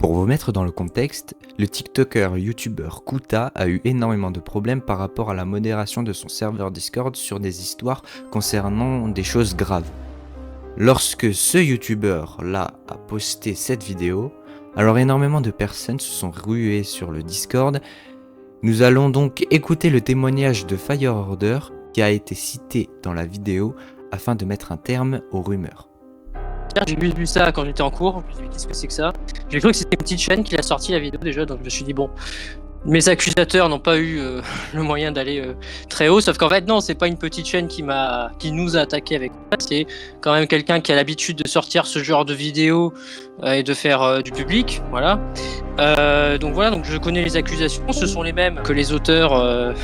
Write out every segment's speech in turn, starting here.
Pour vous mettre dans le contexte, le TikToker youtubeur Kuta a eu énormément de problèmes par rapport à la modération de son serveur Discord sur des histoires concernant des choses graves. Lorsque ce youtubeur-là a posté cette vidéo, alors énormément de personnes se sont ruées sur le Discord. Nous allons donc écouter le témoignage de FireOrder qui a été cité dans la vidéo afin de mettre un terme aux rumeurs. J'ai vu ça quand j'étais en cours, je me suis dit qu'est-ce que c'est que ça. J'ai cru que c'était une petite chaîne qui a sorti la vidéo déjà, donc je me suis dit bon, mes accusateurs n'ont pas eu le moyen d'aller très haut, sauf qu'en fait non, c'est pas une petite chaîne qui nous a attaqué avec ça, c'est quand même quelqu'un qui a l'habitude de sortir ce genre de vidéos et de faire du public, voilà. Donc je connais les accusations, ce sont les mêmes que les auteurs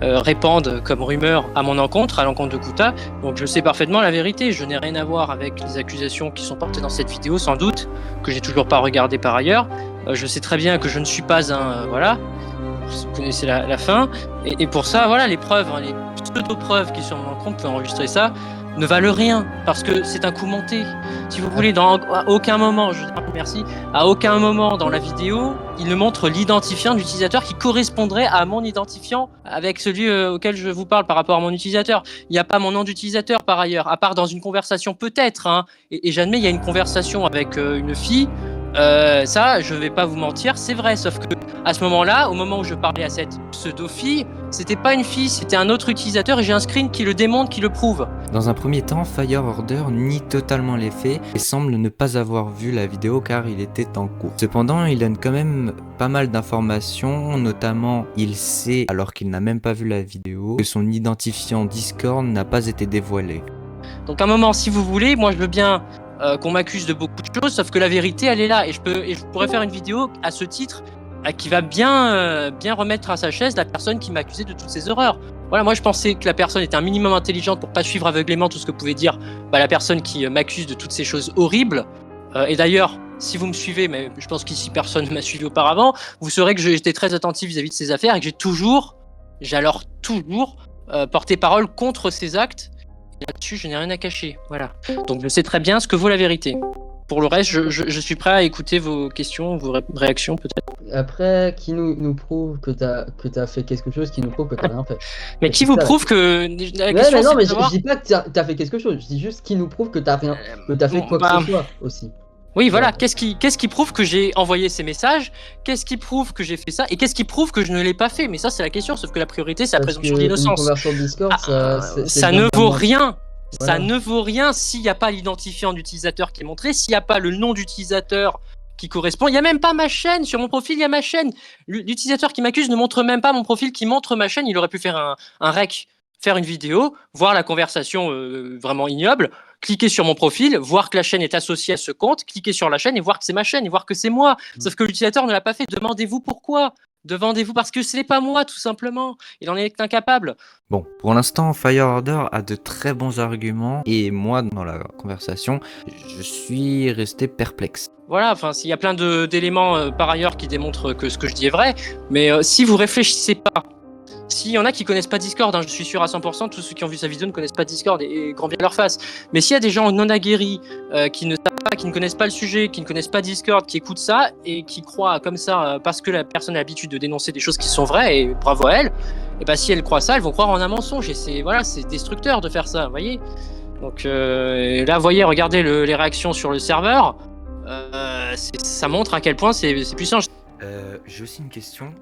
répandent comme rumeurs à mon encontre, à l'encontre de Kuta, donc je sais parfaitement la vérité, je n'ai rien à voir avec les accusations qui sont portées dans cette vidéo sans doute, que j'ai toujours pas regardé par ailleurs. Je sais très bien que je ne suis pas un... voilà, vous connaissez la fin. Et pour ça, voilà, les preuves, les pseudo-preuves qui sont sur mon compte, vous pouvez enregistrer ça, ne valent rien, parce que c'est un coup monté. Si vous voulez, à aucun moment, je vous remercie, à aucun moment dans la vidéo, il ne montre l'identifiant de l'utilisateur qui correspondrait à mon identifiant avec celui auquel je vous parle par rapport à mon utilisateur. Il n'y a pas mon nom d'utilisateur par ailleurs, à part dans une conversation peut-être, hein, et j'admets, il y a une conversation avec une fille. Ça, je vais pas vous mentir, c'est vrai, sauf que à ce moment-là, au moment où je parlais à cette pseudo-fille, c'était pas une fille, c'était un autre utilisateur et j'ai un screen qui le démontre, qui le prouve. Dans un premier temps, FireOrder nie totalement les faits et semble ne pas avoir vu la vidéo car il était en cours. Cependant, il donne quand même pas mal d'informations, notamment il sait, alors qu'il n'a même pas vu la vidéo, que son identifiant Discord n'a pas été dévoilé. Donc à un moment, si vous voulez, moi je veux bien qu'on m'accuse de beaucoup de choses, sauf que la vérité elle est là et je pourrais faire une vidéo à ce titre qui va bien remettre à sa chaise la personne qui m'a accusé de toutes ces horreurs. Voilà, moi je pensais que la personne était un minimum intelligente pour pas suivre aveuglément tout ce que pouvait dire la personne qui m'accuse de toutes ces choses horribles. Et d'ailleurs, si vous me suivez, mais je pense qu'ici personne ne m'a suivi auparavant, vous saurez que j'étais très attentif vis-à-vis de ces affaires et que j'ai alors toujours porté parole contre ces actes. Et là-dessus, je n'ai rien à cacher. Voilà. Donc je sais très bien ce que vaut la vérité. Pour le reste, je suis prêt à écouter vos questions, vos réactions peut-être. Après, qui nous prouve que t'as fait quelque chose, qui nous prouve que t'as rien fait. Mais qui vous prouve que... Non, mais je dis pas que t'as fait quelque chose, je dis juste qui nous prouve que t'as rien, que t'as fait quoi que ce soit aussi. Oui, voilà, qu'est-ce qui prouve que j'ai envoyé ces messages? Qu'est-ce qui prouve que j'ai fait ça? Et qu'est-ce qui prouve que je ne l'ai pas fait? Mais ça, c'est la question, sauf que la priorité, c'est la présomption d'innocence. Une conversion Discord, ça ne vaut rien. Voilà. Ça ne vaut rien s'il n'y a pas l'identifiant d'utilisateur qui est montré, s'il n'y a pas le nom d'utilisateur qui correspond. Il n'y a même pas ma chaîne. Sur mon profil, il y a ma chaîne. L'utilisateur qui m'accuse ne montre même pas mon profil qui montre ma chaîne. Il aurait pu faire un rec, faire une vidéo, voir la conversation vraiment ignoble, cliquer sur mon profil, voir que la chaîne est associée à ce compte, cliquer sur la chaîne et voir que c'est ma chaîne et voir que c'est moi. Sauf que l'utilisateur ne l'a pas fait. Demandez-vous pourquoi. Demandez-vous parce que ce n'est pas moi, tout simplement. Il en est incapable. Bon, pour l'instant, FireOrder a de très bons arguments et moi, dans la conversation, je suis resté perplexe. Voilà, enfin, il y a plein d'éléments par ailleurs qui démontrent que ce que je dis est vrai, mais si vous réfléchissez pas, s'il y en a qui connaissent pas Discord, hein, je suis sûr à 100%, tous ceux qui ont vu sa vidéo ne connaissent pas Discord et grand bien leur face. Mais s'il y a des gens non aguerris qui ne savent pas, qui ne connaissent pas le sujet, qui ne connaissent pas Discord, qui écoutent ça et qui croient comme ça parce que la personne a l'habitude de dénoncer des choses qui sont vraies et bravo à elle, et bah si elles croient ça, elles vont croire en un mensonge et c'est destructeur de faire ça, vous voyez. Donc là, vous voyez, regardez les réactions sur le serveur, ça montre à quel point c'est puissant. J'ai aussi une question.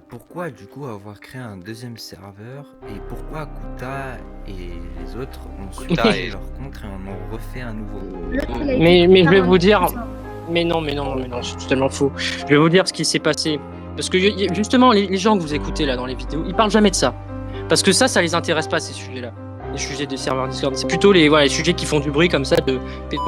Pourquoi du coup avoir créé un deuxième serveur et pourquoi Kuta et les autres ont supprimé leur compte et en ont refait un nouveau? Mais je vais vous dire, mais non, c'est totalement faux. Je vais vous dire ce qui s'est passé. Parce que justement, les gens que vous écoutez là dans les vidéos, ils parlent jamais de ça. Parce que ça les intéresse pas ces sujets-là. Les sujets des serveurs Discord, c'est plutôt les sujets qui font du bruit comme ça, de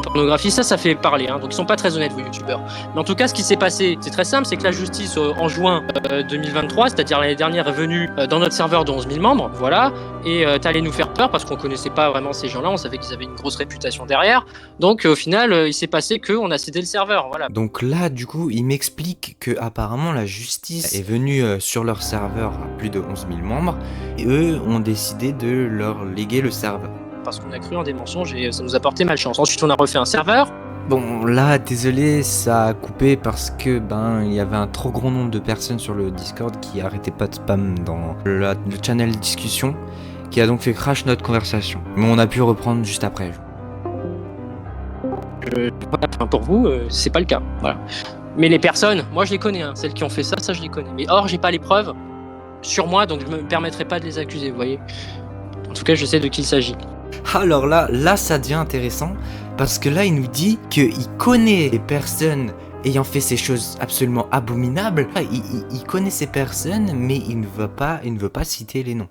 pornographie, ça fait parler, hein. Donc ils sont pas très honnêtes vos youtubeurs. Mais en tout cas, ce qui s'est passé, c'est très simple, c'est que la justice en juin 2023, c'est-à-dire l'année dernière, est venue dans notre serveur de 11 000 membres, voilà, et t'allais nous faire peur parce qu'on connaissait pas vraiment ces gens-là, on savait qu'ils avaient une grosse réputation derrière, donc au final, il s'est passé qu'on a cédé le serveur, voilà. Donc là, du coup, il m'explique que apparemment la justice est venue sur leur serveur à plus de 11 000 membres, et eux ont décidé de leur léguer le serveur. Parce qu'on a cru en des mensonges et ça nous a porté malchance. Ensuite, on a refait un serveur. Bon, là, désolé, ça a coupé parce que il y avait un trop grand nombre de personnes sur le Discord qui arrêtaient pas de spam dans le channel discussion, qui a donc fait crash notre conversation. Mais on a pu reprendre juste après. Voilà, enfin, pour vous, c'est pas le cas. Voilà. Mais les personnes, moi je les connais, hein, celles qui ont fait ça, je les connais. Mais or, j'ai pas les preuves sur moi, donc je me permettrai pas de les accuser, vous voyez. En tout cas, je sais de qui il s'agit. Alors là, ça devient intéressant parce que là, il nous dit qu'il connaît les personnes ayant fait ces choses absolument abominables. Il connaît ces personnes, mais il ne veut pas citer les noms.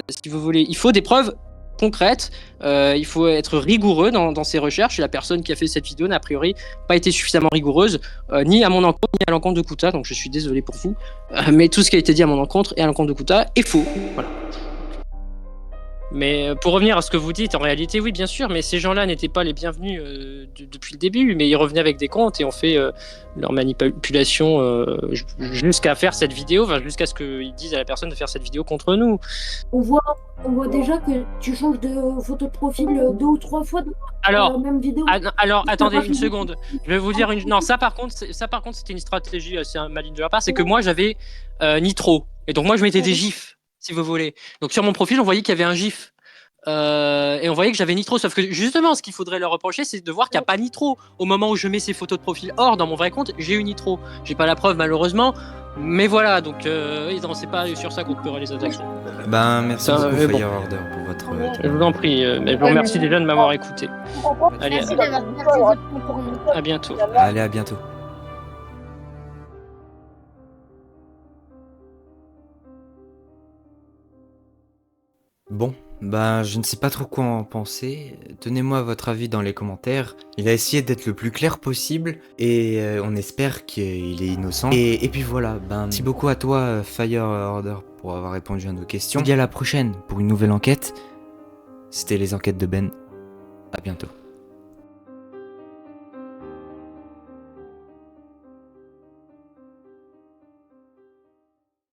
Si vous voulez, il faut des preuves concrètes, il faut être rigoureux dans ses recherches. La personne qui a fait cette vidéo n'a a priori pas été suffisamment rigoureuse, ni à mon encontre, ni à l'encontre de Kuta, donc je suis désolé pour vous. Mais tout ce qui a été dit à mon encontre et à l'encontre de Kuta est faux. Voilà. Mais pour revenir à ce que vous dites, en réalité, oui, bien sûr, mais ces gens-là n'étaient pas les bienvenus depuis le début, mais ils revenaient avec des comptes et ont fait leur manipulation jusqu'à faire cette vidéo, enfin, jusqu'à ce qu'ils disent à la personne de faire cette vidéo contre nous. On voit déjà que tu changes de photo de profil 2 ou 3 fois dans la même vidéo. Alors, attendez une seconde. Je vais vous dire une... Non, ça par contre, c'était une stratégie assez maligne de leur part, c'est que moi, j'avais Nitro. Et donc, moi, je mettais des gifs, si vous voulez. Donc, sur mon profil, on voyait qu'il y avait un gif. Et on voyait que j'avais Nitro, sauf que justement, ce qu'il faudrait leur reprocher, c'est de voir qu'il n'y a pas Nitro au moment où je mets ces photos de profil. Or, dans mon vrai compte, j'ai eu Nitro. J'ai pas la preuve, malheureusement. Mais voilà, donc c'est pas sur ça qu'on peut les attaquer. Merci beaucoup, Fire Order, pour votre... Je vous en prie, mais je vous remercie déjà de m'avoir écouté. Allez, à bientôt. Allez, à bientôt. Bon, je ne sais pas trop quoi en penser. Donnez-moi votre avis dans les commentaires. Il a essayé d'être le plus clair possible et on espère qu'il est innocent. Et puis voilà, merci beaucoup à toi, Fire Order, pour avoir répondu à nos questions. Je vous dis à la prochaine pour une nouvelle enquête. C'était les enquêtes de Ben. À bientôt.